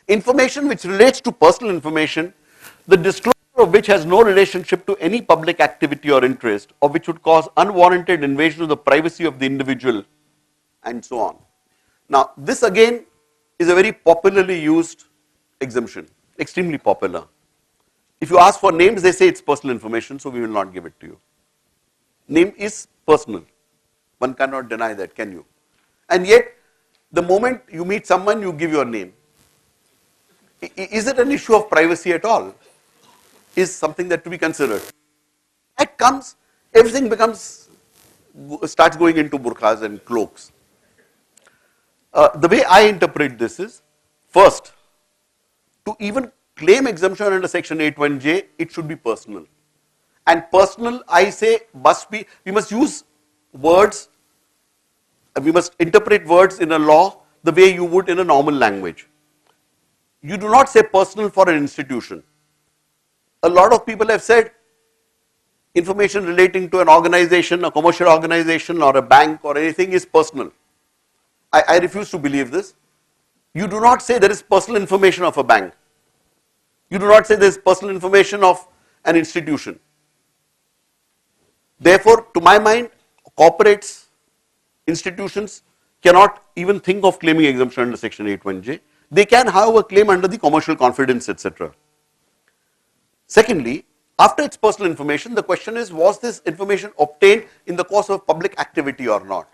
Information which relates to personal information, the disclosure of which has no relationship to any public activity or interest, or which would cause unwarranted invasion of the privacy of the individual, and so on. Now, this again is a very popularly used exemption, extremely popular. If you ask for names, they say it's personal information, so we will not give it to you. Name is personal. One cannot deny that, can you? And yet, the moment you meet someone, you give your name. Is it an issue of privacy at all? Is something that to be considered. That comes, everything starts going into burqas and cloaks. The way I interpret this is, first, to even claim exemption under section 81J, it should be personal. And personal, I say, must be, we must use words, we must interpret words in a law the way you would in a normal language. You do not say personal for an institution. A lot of people have said information relating to an organization, a commercial organization or a bank or anything is personal. I refuse to believe this. You do not say there is personal information of a bank. You do not say there is personal information of an institution. Therefore, to my mind, corporates, institutions cannot even think of claiming exemption under section 81J. They can, however, claim under the commercial confidence, etc. Secondly, after it's personal information, the question is, was this information obtained in the course of public activity or not?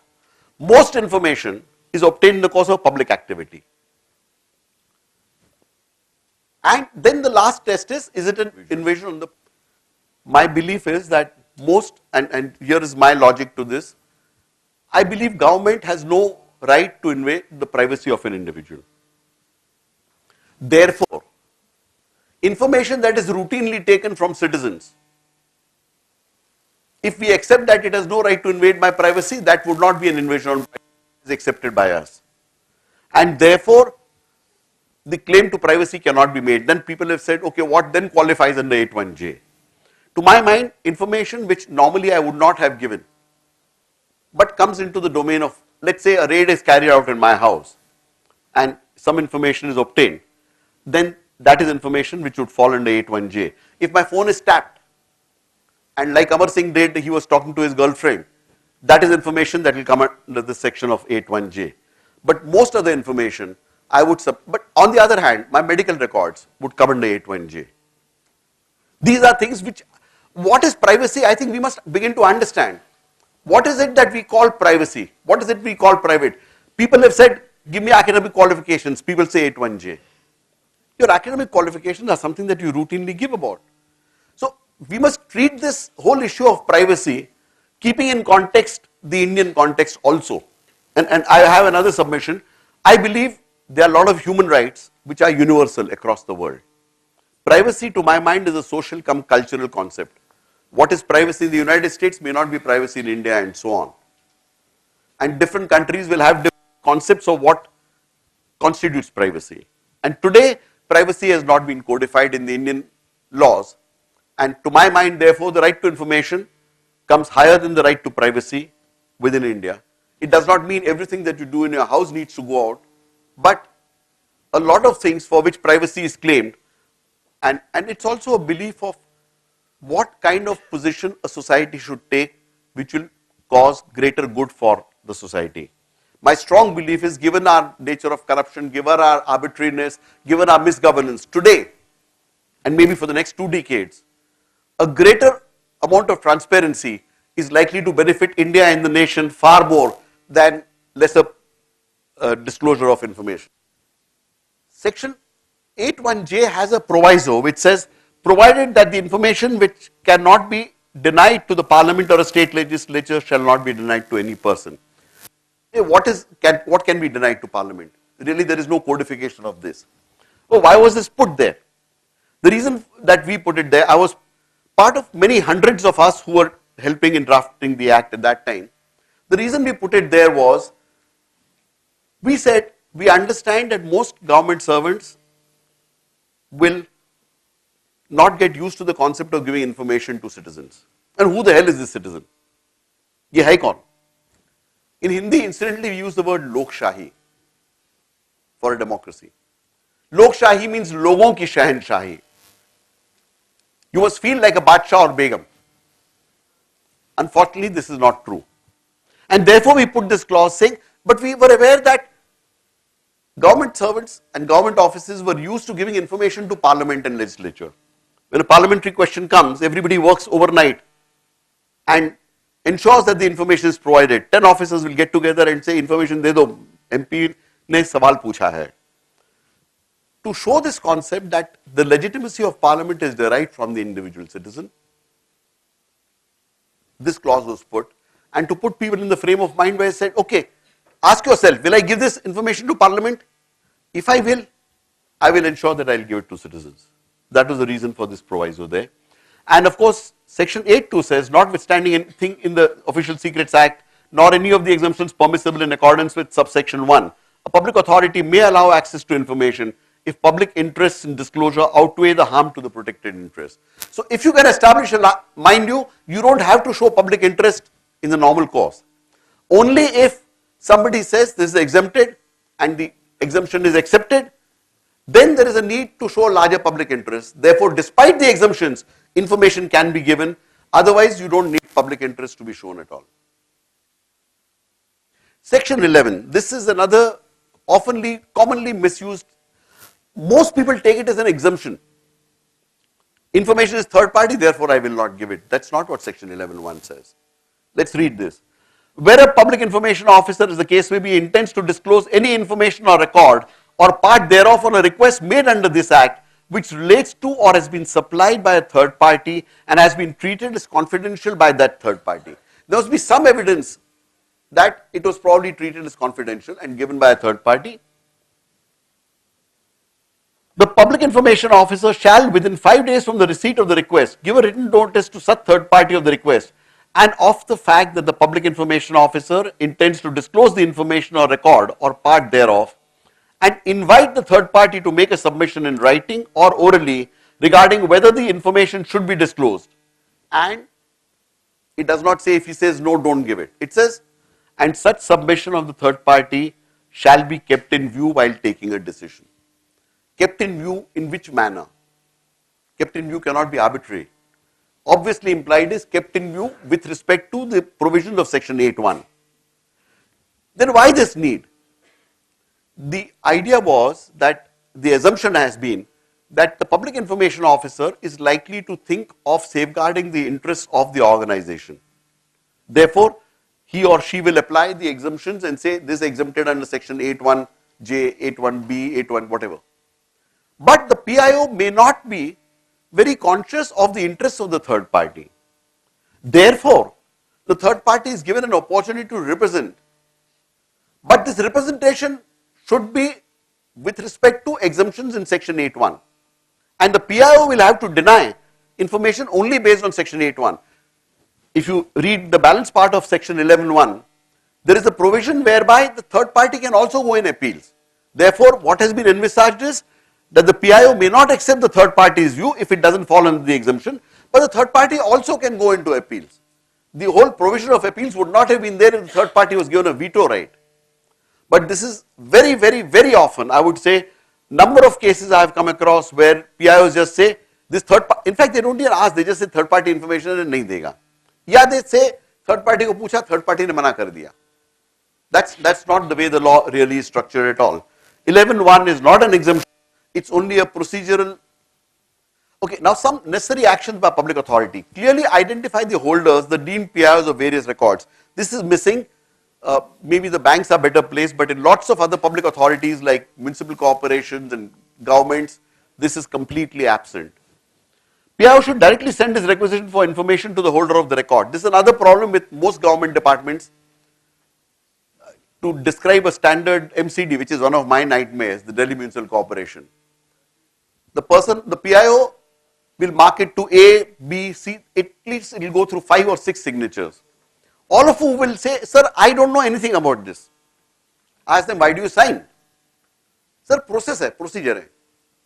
Most information is obtained in the course of public activity. And then the last test is it an invasion on the, my belief is that most, and here is my logic to this, I believe government has no right to invade the privacy of an individual. Therefore, information that is routinely taken from citizens, if we accept that it has no right to invade my privacy, that would not be an invasion on privacy, is accepted by us. And therefore, the claim to privacy cannot be made. Then people have said, okay, what then qualifies under 81J? To my mind, information which normally I would not have given, but comes into the domain of, let's say a raid is carried out in my house and some information is obtained, then that is information which would fall under 81J. If my phone is tapped and like Amar Singh did, he was talking to his girlfriend, that is information that will come under the section of 81J. But most of the information I would, but on the other hand, my medical records would come under 81J. These are things which, what is privacy? I think we must begin to understand. What is it that we call privacy? What is it we call private? People have said, give me academic qualifications. People say 81J. Your academic qualifications are something that you routinely give about. So we must treat this whole issue of privacy, keeping in context the Indian context also. And I have another submission. I believe there are a lot of human rights which are universal across the world. Privacy, to my mind, is a social cum cultural concept. What is privacy in the United States may not be privacy in India, and so on. And different countries will have different concepts of what constitutes privacy. And today, privacy has not been codified in the Indian laws. And to my mind, therefore, the right to information comes higher than the right to privacy within India. It does not mean everything that you do in your house needs to go out, but a lot of things for which privacy is claimed, and it's also a belief of what kind of position a society should take which will cause greater good for the society. My strong belief is, given our nature of corruption, given our arbitrariness, given our misgovernance today, and maybe for the next 2 decades, a greater amount of transparency is likely to benefit India and the nation far more than lesser disclosure of information. Section 81J has a proviso which says, provided that the information which cannot be denied to the parliament or a state legislature shall not be denied to any person. What can be denied to parliament? Really, there is no codification of this. Oh, why was this put there? The reason that we put it there, I was part of many hundreds of us who were helping in drafting the act at that time. The reason we put it there was, we said we understand that most government servants will not get used to the concept of giving information to citizens. And who the hell is this citizen? Ye hai kaun? In Hindi, incidentally, we use the word Lok Shahi for a democracy. Lokशाhi means लोगों की शहनशाही. You must feel like a Badshah or Begum. Unfortunately, this is not true. And therefore, we put this clause saying, but we were aware that government servants and government offices were used to giving information to parliament and legislature. When a parliamentary question comes, everybody works overnight and ensures that the information is provided. 10 officers will get together and say, information de do, MP ne sawal pucha hai. To show this concept that the legitimacy of parliament is derived from the individual citizen, this clause was put, and to put people in the frame of mind where I said, okay, ask yourself, will I give this information to parliament? If I will ensure that I will give it to citizens. That was the reason for this proviso there. And of course, section 8.2 says, notwithstanding anything in the Official Secrets Act, nor any of the exemptions permissible in accordance with subsection 1, a public authority may allow access to information if public interests in disclosure outweigh the harm to the protected interest. So if you can establish mind you don't have to show public interest in the normal course. Only if somebody says this is exempted and the exemption is accepted, then there is a need to show larger public interest. Therefore, despite the exemptions, information can be given. Otherwise, you don't need public interest to be shown at all. Section 11, this is another commonly misused. Most people take it as an exemption. Information is third party, therefore I will not give it. That's not what section 11.1 says. Let's read this. Where a public information officer, as the case may be, intends to disclose any information or record or part thereof on a request made under this act which relates to or has been supplied by a third party and has been treated as confidential by that third party. There must be some evidence that it was probably treated as confidential and given by a third party. The public information officer shall, within 5 days from the receipt of the request, give a written notice to such third party of the request and of the fact that the public information officer intends to disclose the information or record or part thereof, and invite the third party to make a submission in writing or orally regarding whether the information should be disclosed. And it does not say, if he says no, don't give it. It says, and such submission of the third party shall be kept in view while taking a decision. Kept in view in which manner? Kept in view cannot be arbitrary. Obviously implied is kept in view with respect to the provisions of section 8.1. Then why this need? The idea was that the assumption has been that the public information officer is likely to think of safeguarding the interests of the organization. Therefore, he or she will apply the exemptions and say this is exempted under section 8.1J, 8.1B, 8.1 whatever. But the PIO may not be very conscious of the interests of the third party. Therefore, the third party is given an opportunity to represent. But this representation should be with respect to exemptions in section 8.1. And the PIO will have to deny information only based on section 8.1. If you read the balance part of section 11.1, there is a provision whereby the third party can also go in appeals. Therefore, what has been envisaged is that the PIO may not accept the third party's view if it doesn't fall under the exemption, but the third party also can go into appeals. The whole provision of appeals would not have been there if the third party was given a veto right. But this is very, very, very often, I would say, number of cases I have come across where PIOs just say, this third party, in fact, they don't even ask, they just say third party information and nahi dega. Yeah, they say third party ko pucha, third party ne mana kar diya. That's not the way the law really is structured at all. 11.1 is not an exemption. It's only a procedural. Okay, now some necessary actions by public authority. Clearly identify the holders, the deemed PIOs of various records. This is missing. Maybe the banks are better placed, but in lots of other public authorities like municipal corporations and governments, this is completely absent. PIO should directly send his requisition for information to the holder of the record. This is another problem with most government departments. To describe a standard MCD, which is one of my nightmares, the Delhi Municipal Corporation. The PIO will mark it to A, B, C, at least it will go through 5 or 6 signatures. All of whom will say, sir, I don't know anything about this. I ask them, why do you sign? Sir, process hai, procedure hai.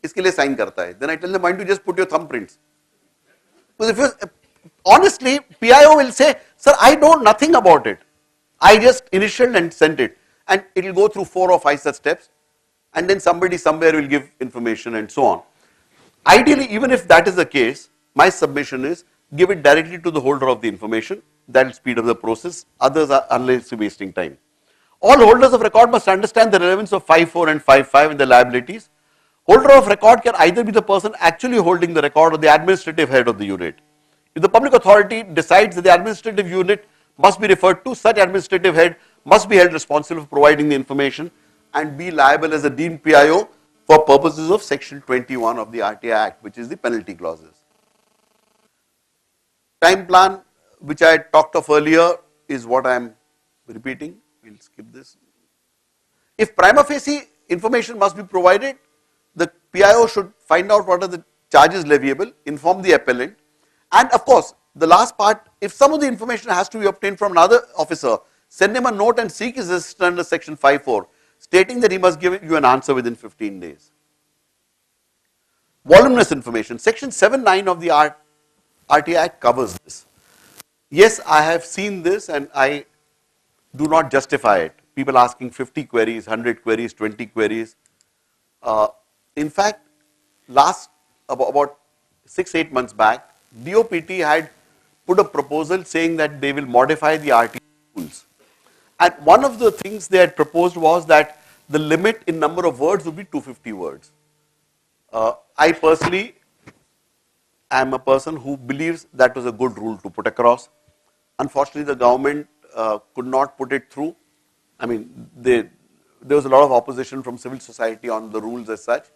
Iske liye sign karta hai. Then I tell them, why don't you just put your thumbprints? Because if you, honestly, PIO will say, sir, I know nothing about it. I just initialed and sent it. And it will go through 4 or 5 such steps. and then somebody somewhere will give information and so on. Ideally, even if that is the case, my submission is give it directly to the holder of the information. That will speed up the process. Others are unnecessarily wasting time. All holders of record must understand the relevance of 5.4 and 5.5 and the liabilities. Holder of record can either be the person actually holding the record or the administrative head of the unit. If the public authority decides that the administrative unit must be referred to, such administrative head must be held responsible for providing the information and be liable as a deemed PIO for purposes of section 21 of the RTI Act, which is the penalty clauses. Time plan, which I talked of earlier, is what I am repeating. We'll skip this. If prima facie information must be provided, the PIO should find out what are the charges leviable, inform the appellant, and of course, the last part, if some of the information has to be obtained from another officer, send him a note and seek his assistance under section 5.4, stating that he must give you an answer within 15 days. Voluminous information. Section 7.9 of the RTI Act covers this. Yes, I have seen this and I do not justify it. People asking 50 queries, 100 queries, 20 queries. In fact, about 6-8 months back, DOPT had put a proposal saying that they will modify the RTI rules. And one of the things they had proposed was that the limit in number of words would be 250 words. I personally am a person who believes that was a good rule to put across. Unfortunately, the government could not put it through. I mean, there was a lot of opposition from civil society on the rules as such.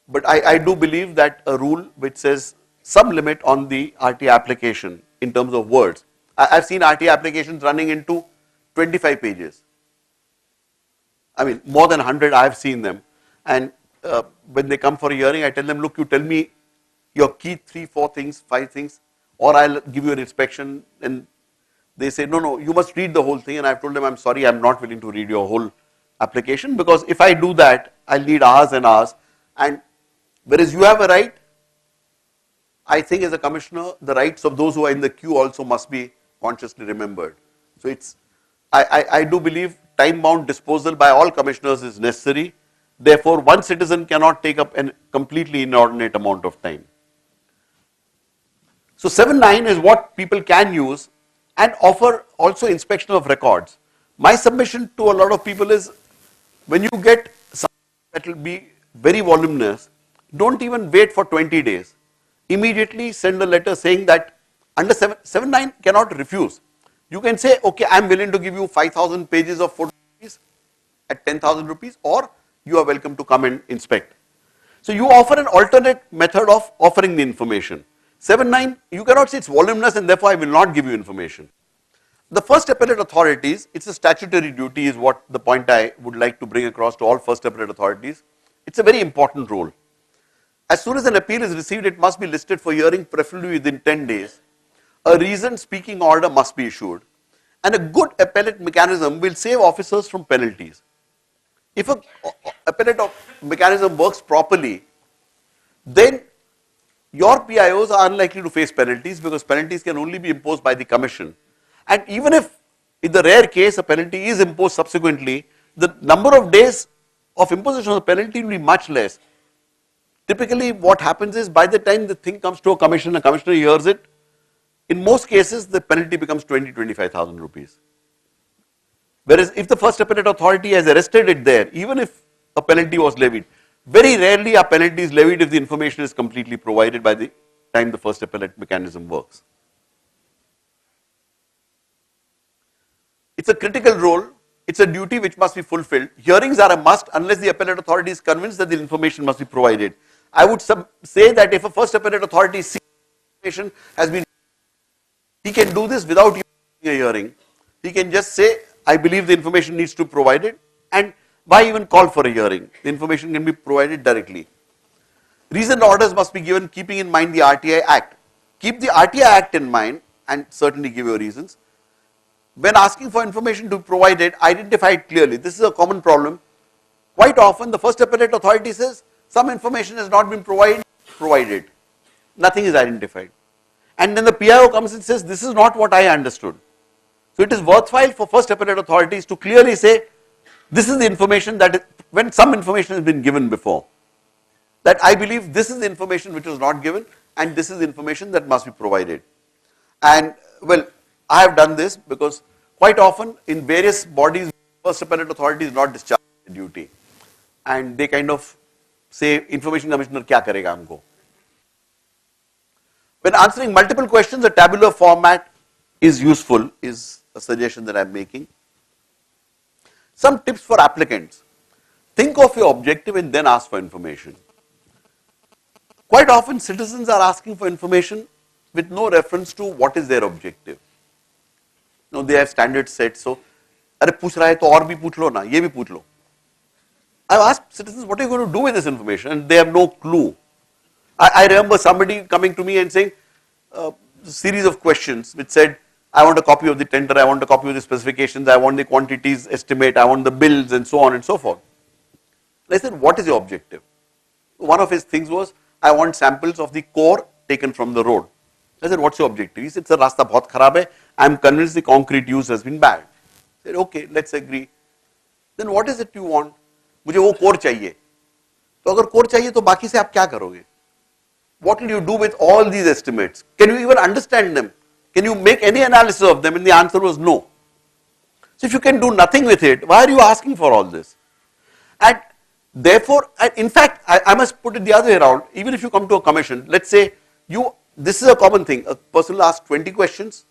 But I do believe that a rule which says some limit on the RTI application in terms of words. I've seen RTI applications running into 25 pages. I mean, more than 100 I've seen them. And when they come for a hearing, I tell them, look, you tell me your key 3, 4 things, 5 things, or I'll give you an inspection. And they say, no, you must read the whole thing. And I've told them, I'm sorry, I'm not willing to read your whole application, because if I do that, I'll need hours and hours. And whereas you have a right, I think as a commissioner, the rights of those who are in the queue also must be consciously remembered. So it's, I do believe time-bound disposal by all commissioners is necessary. Therefore, one citizen cannot take up a completely inordinate amount of time. So 7.9 is what people can use and offer also inspection of records. My submission to a lot of people is, when you get something that will be very voluminous, don't even wait for 20 days. Immediately send a letter saying that under 7.9 cannot refuse. You can say, okay, I am willing to give you 5,000 pages of photocopies at 10,000 rupees, or you are welcome to come and inspect. So you offer an alternate method of offering the information. 7.9, you cannot say it's voluminous and therefore I will not give you information. The first appellate authorities, it's a statutory duty is what the point I would like to bring across to all first appellate authorities. It's a very important role. As soon as an appeal is received, it must be listed for hearing, preferably within 10 days. A reasoned speaking order must be issued. And a good appellate mechanism will save officers from penalties. If an appellate mechanism works properly, then your PIOs are unlikely to face penalties, because penalties can only be imposed by the commission. And even if in the rare case a penalty is imposed subsequently, the number of days of imposition of the penalty will be much less. Typically what happens is, by the time the thing comes to a commissioner hears it, in most cases the penalty becomes 20-25,000 rupees. Whereas if the first appellate authority has arrested it there, even if a penalty was levied, very rarely a penalty is levied if the information is completely provided by the time the first appellate mechanism works. It's a critical role, it's a duty which must be fulfilled. Hearings are a must unless the appellate authority is convinced that the information must be provided. I would say that if a first appellate authority sees information has been, he can do this without a hearing. He can just say, I believe the information needs to be provided, and why even call for a hearing? The information can be provided directly. Reasoned orders must be given keeping in mind the RTI Act. Keep the RTI Act in mind and certainly give your reasons. When asking for information to be provided, identify it clearly. This is a common problem. Quite often the first appellate authority says some information has not been provided. Nothing is identified. And then the PIO comes and says, this is not what I understood. So it is worthwhile for first appellate authorities to clearly say, This is the information that when some information has been given before, that I believe this is the information which was not given and this is the information that must be provided. And well, I have done this because quite often in various bodies, first appellate authority is not discharging the duty. And they kind of say, information commissioner kya karega humko? When answering multiple questions, a tabular format is useful, is a suggestion that I am making. Some tips for applicants. Think of your objective and then ask for information. Quite often citizens are asking for information with no reference to what is their objective. You know, they have standards set, so, अरे पूछ रहा है तो और भी पूछ लो ना, ये भी पूछ लो. I've asked citizens, what are you going to do with this information? And they have no clue. I remember somebody coming to me and saying a series of questions which said, I want a copy of the tender, I want a copy of the specifications, I want the quantities estimate, I want the bills and so on and so forth. I said, what is your objective? One of his things was, I want samples of the core taken from the road. I said, what's your objective? He said, sir, rasta bahut kharab hai. I am convinced the concrete use has been bad. I said, okay, let's agree. Then what is it you want? मुझे वो core चाहिए. तो अगर core चाहिए तो बाकी से आप क्या करोगे? What will you do with all these estimates? Can you even understand them? Can you make any analysis of them? And the answer was no. So if you can do nothing with it, why are you asking for all this? And therefore, in fact, I must put it the other way around. Even if you come to a commission, let's say this is a common thing. A person will ask 20 questions.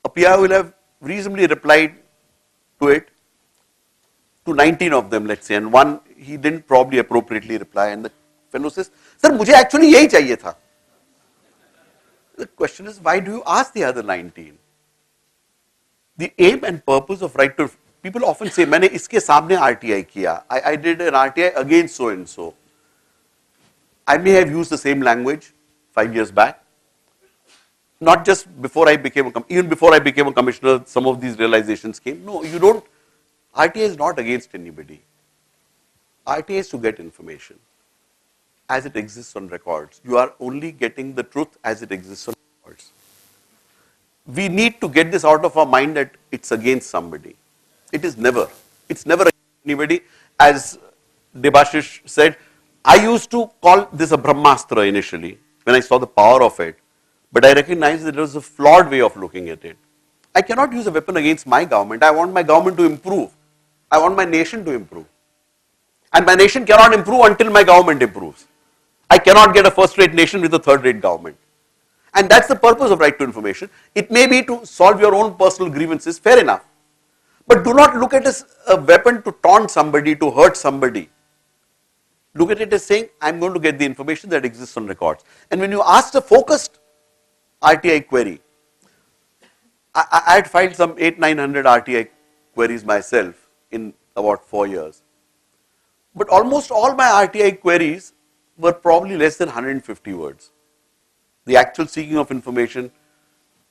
A PI will have reasonably replied to it, to 19 of them, let's say, and one he didn't probably appropriately reply, and the fellow says, sir, मुझे actually यही चाहिए था. The question is, why do you ask the other 19? The aim and purpose of right to, people often say, मैंने इसके सामने RTI किया. I did an RTI against so and so. I may have used the same language 5 years back. Not just before I became even before I became a commissioner, some of these realizations came. No, you don't. RTI is not against anybody. RTI is to get information as it exists on records. You are only getting the truth as it exists on records. We need to get this out of our mind that it's against somebody. It is never. It's never against anybody. As Debashish said, I used to call this a Brahmastra initially when I saw the power of it, but I recognized that it was a flawed way of looking at it. I cannot use a weapon against my government. I want my government to improve. I want my nation to improve. And my nation cannot improve until my government improves. I cannot get a first-rate nation with a third-rate government. And that's the purpose of right to information. It may be to solve your own personal grievances, fair enough. But do not look at it as a weapon to taunt somebody, to hurt somebody. Look at it as saying, I'm going to get the information that exists on records. And when you ask a focused RTI query, I had filed some 800-900 RTI queries myself in about 4 years. But almost all my RTI queries were probably less than 150 words. The actual seeking of information,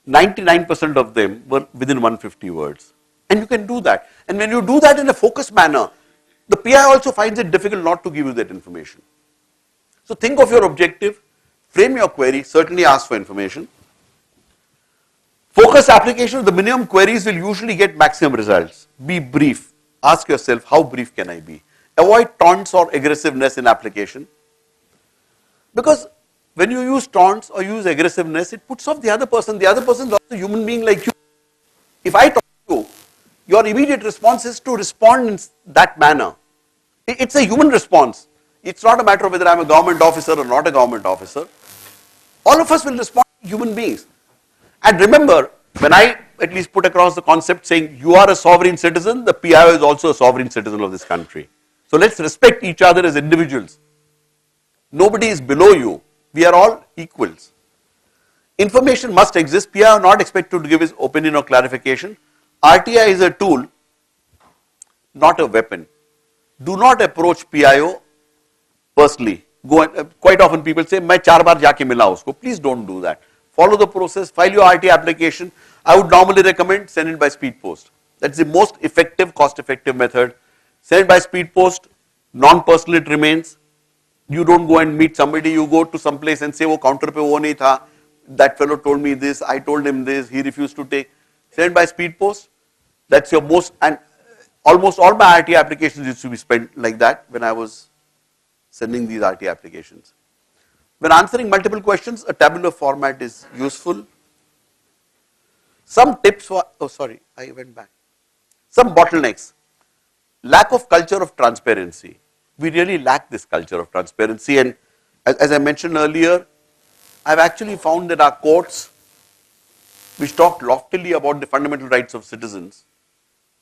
99% of them were within 150 words. And you can do that. And when you do that in a focused manner, the PI also finds it difficult not to give you that information. So think of your objective, frame your query, certainly ask for information. Focused application of the minimum queries will usually get maximum results. Be brief. Ask yourself, how brief can I be? Avoid taunts or aggressiveness in application. Because when you use taunts or use aggressiveness, it puts off the other person. The other person is also a human being like you. If I taunt you, your immediate response is to respond in that manner. It's a human response. It's not a matter of whether I'm a government officer or not a government officer. All of us will respond to human beings. And remember, when I at least put across the concept saying you are a sovereign citizen, the PIO is also a sovereign citizen of this country. So let's respect each other as individuals. Nobody is below you. We are all equals. Information must exist. PIO are not expected to give his opinion or clarification. RTI is a tool, not a weapon. Do not approach PIO personally. Quite often people say, मैं 4 बार जाके मिला उसको. Please don't do that. Follow the process, file your RTI application. I would normally recommend send it by speed post. That's the most effective, cost-effective method. Send it by speed post, non-personal it remains. You don't go and meet somebody, you go to some place and say, वो counter पे वो नहीं था, that fellow told me this, I told him this, he refused to take. Send it by speed post. That's your most, and almost all my RT applications used to be spent like that when I was sending these RT applications. When answering multiple questions, a tabular format is useful. Some tips for, oh sorry, I went back. Some bottlenecks. Lack of culture of transparency. We really lack this culture of transparency, and as I mentioned earlier, I've actually found that our courts, which talked loftily about the fundamental rights of citizens,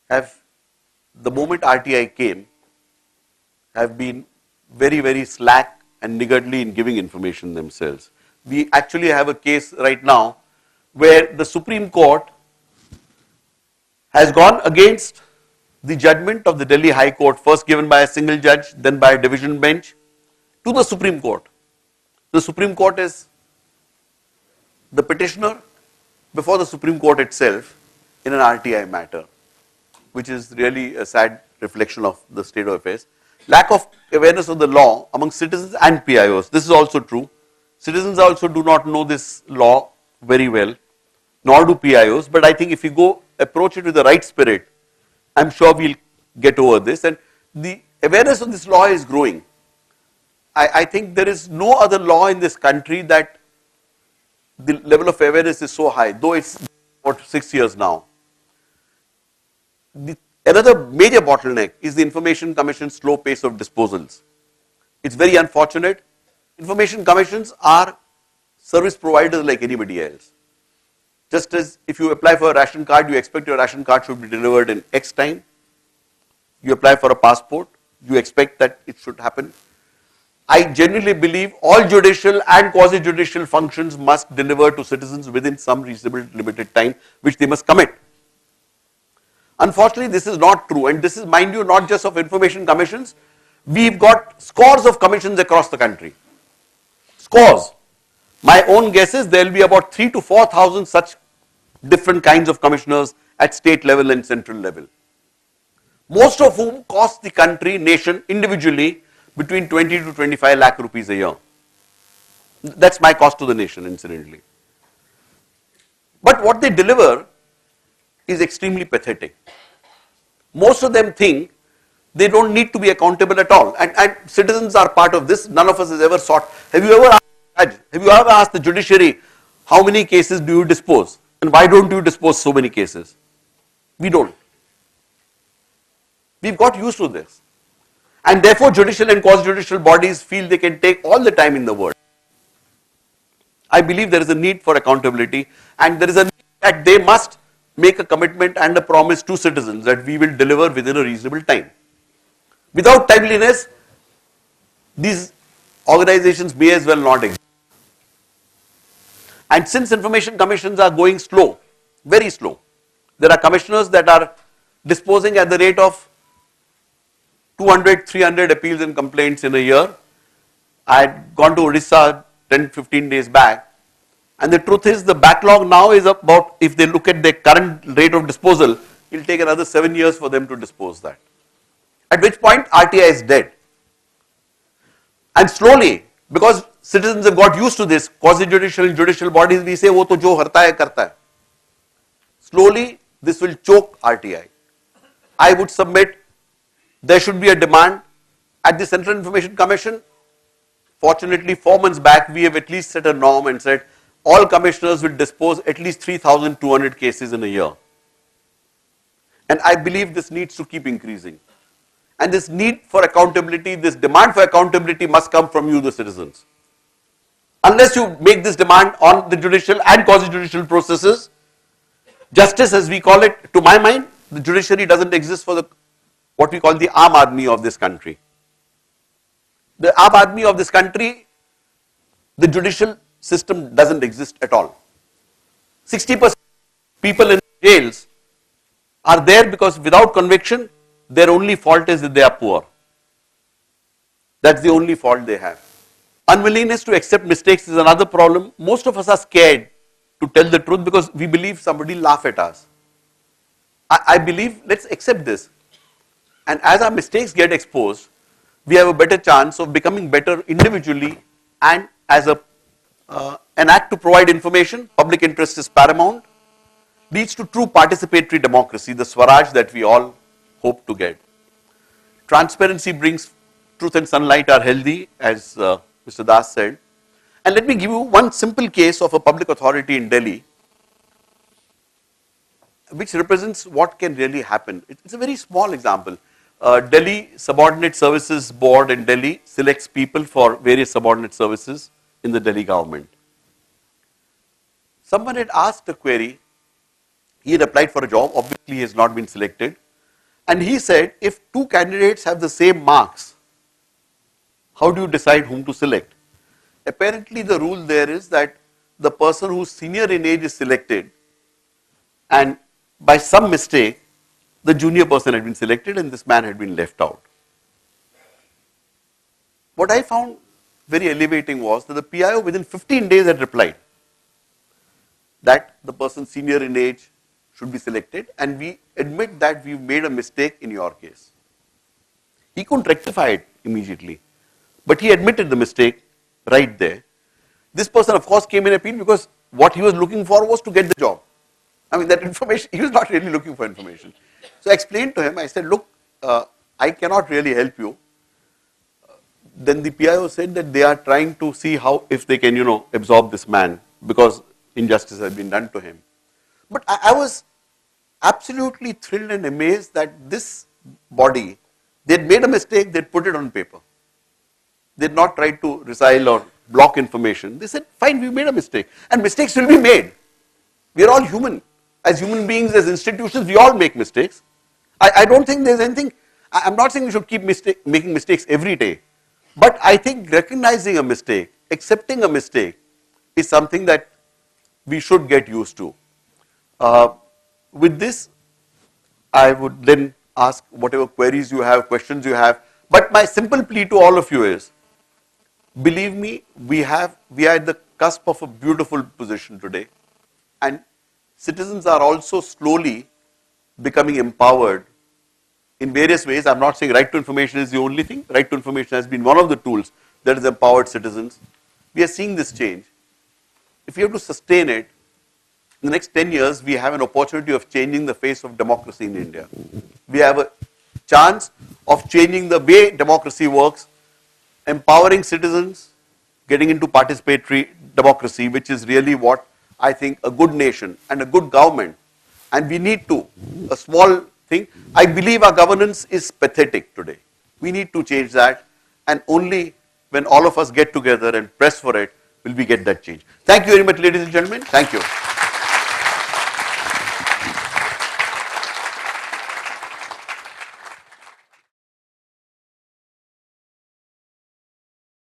have, the moment RTI came, have been very, very slack and niggardly in giving information themselves. We actually have a case right now where the Supreme Court has gone against the judgment of the Delhi High Court, first given by a single judge, then by a division bench, to the Supreme Court. The Supreme Court is the petitioner before the Supreme Court itself in an RTI matter, which is really a sad reflection of the state of affairs. Lack of awareness of the law among citizens and PIOs. This is also true. Citizens also do not know this law very well, nor do PIOs, but I think if you go approach it with the right spirit, I'm sure we'll get over this, and the awareness of this law is growing. I think there is no other law in this country that the level of awareness is so high, though it's about 6 years now. Another major bottleneck is the Information Commission's slow pace of disposals. It's very unfortunate. Information commissions are service providers like anybody else. Just as if you apply for a ration card, you expect your ration card should be delivered in X time. You apply for a passport, you expect that it should happen. I genuinely believe all judicial and quasi-judicial functions must deliver to citizens within some reasonable limited time, which they must commit. Unfortunately, this is not true, and this is, mind you, not just of information commissions. We've got scores of commissions across the country. Scores. My own guess is there will be about 3,000 to 4,000 such different kinds of commissioners at state level and central level. Most of whom cost the country, nation individually between 20 to 25 lakh rupees a year. That's my cost to the nation, incidentally. But what they deliver is extremely pathetic. Most of them think they don't need to be accountable at all, and citizens are part of this. None of us has ever sought. Have you ever asked the judiciary, how many cases do you dispose, and why don't you dispose so many cases? We don't. We've got used to this, and therefore judicial and quasi-judicial bodies feel they can take all the time in the world. I believe there is a need for accountability, and there is a need that they must make a commitment and a promise to citizens that we will deliver within a reasonable time. Without timeliness, these organizations may as well not exist. And since information commissions are going slow, very slow, there are commissioners that are disposing at the rate of 200, 300 appeals and complaints in a year. I had gone to Odisha 10-15 days back, and the truth is the backlog now is about, if they look at their current rate of disposal, it will take another 7 years for them to dispose that. At which point RTI is dead. And slowly, because citizens have got used to this, quasi-judicial and judicial bodies, we say, wo to jo harta hai, karta hai. Slowly, this will choke RTI. I would submit there should be a demand at the Central Information Commission. Fortunately, 4 months back, we have at least set a norm and said all commissioners will dispose at least 3,200 cases in a year. And I believe this needs to keep increasing. And this need for accountability, this demand for accountability must come from you, the citizens. Unless you make this demand on the judicial and quasi-judicial processes, justice as we call it, to my mind, the judiciary doesn't exist for the what we call the Aam Aadmi of this country. The Aam Aadmi of this country, the judicial system doesn't exist at all. 60% people in jails are there because without conviction, their only fault is that they are poor. That's the only fault they have. Unwillingness to accept mistakes is another problem. Most of us are scared to tell the truth because we believe somebody will laugh at us. I believe let's accept this. And as our mistakes get exposed, we have a better chance of becoming better individually and as an act to provide information. Public interest is paramount. Leads to true participatory democracy, the Swaraj that we all hope to get. Transparency brings truth and sunlight are healthy, as Mr. Das said. And let me give you one simple case of a public authority in Delhi, which represents what can really happen. It's a very small example. Delhi Subordinate Services Board in Delhi selects people for various subordinate services in the Delhi government. Someone had asked a query. He had applied for a job, obviously he has not been selected. And he said, if two candidates have the same marks, how do you decide whom to select? Apparently the rule there is that the person who's senior in age is selected, and by some mistake, the junior person had been selected and this man had been left out. What I found very elevating was that the PIO within 15 days had replied that the person senior in age should be selected, and we admit that we've made a mistake in your case. He couldn't rectify it immediately, but he admitted the mistake right there. This person of course came in appeal because what he was looking for was to get the job. I mean, that information, he was not really looking for information. So I explained to him, I said, look, I cannot really help you. Then the PIO said that they are trying to see how, if they can, absorb this man because injustice has been done to him. But I was absolutely thrilled and amazed that this body, they had made a mistake, they had put it on paper. They had not tried to resile or block information. They said, fine, we made a mistake. And mistakes will be made. We are all human. As human beings, as institutions, we all make mistakes. I don't think there's anything, I'm not saying we should keep making mistakes every day. But I think recognizing a mistake, accepting a mistake is something that we should get used to. With this, I would then ask whatever queries you have, questions you have. But my simple plea to all of you is, believe me, we are at the cusp of a beautiful position today. And citizens are also slowly becoming empowered in various ways. I'm not saying right to information is the only thing. Right to information has been one of the tools that has empowered citizens. We are seeing this change. If we have to sustain it, in the next 10 years, we have an opportunity of changing the face of democracy in India. We have a chance of changing the way democracy works, empowering citizens, getting into participatory democracy, which is really what I think a good nation and a good government, and we need to, a small thing, I believe our governance is pathetic today. We need to change that, and only when all of us get together and press for it will we get that change. Thank you very much, ladies and gentlemen. Thank you.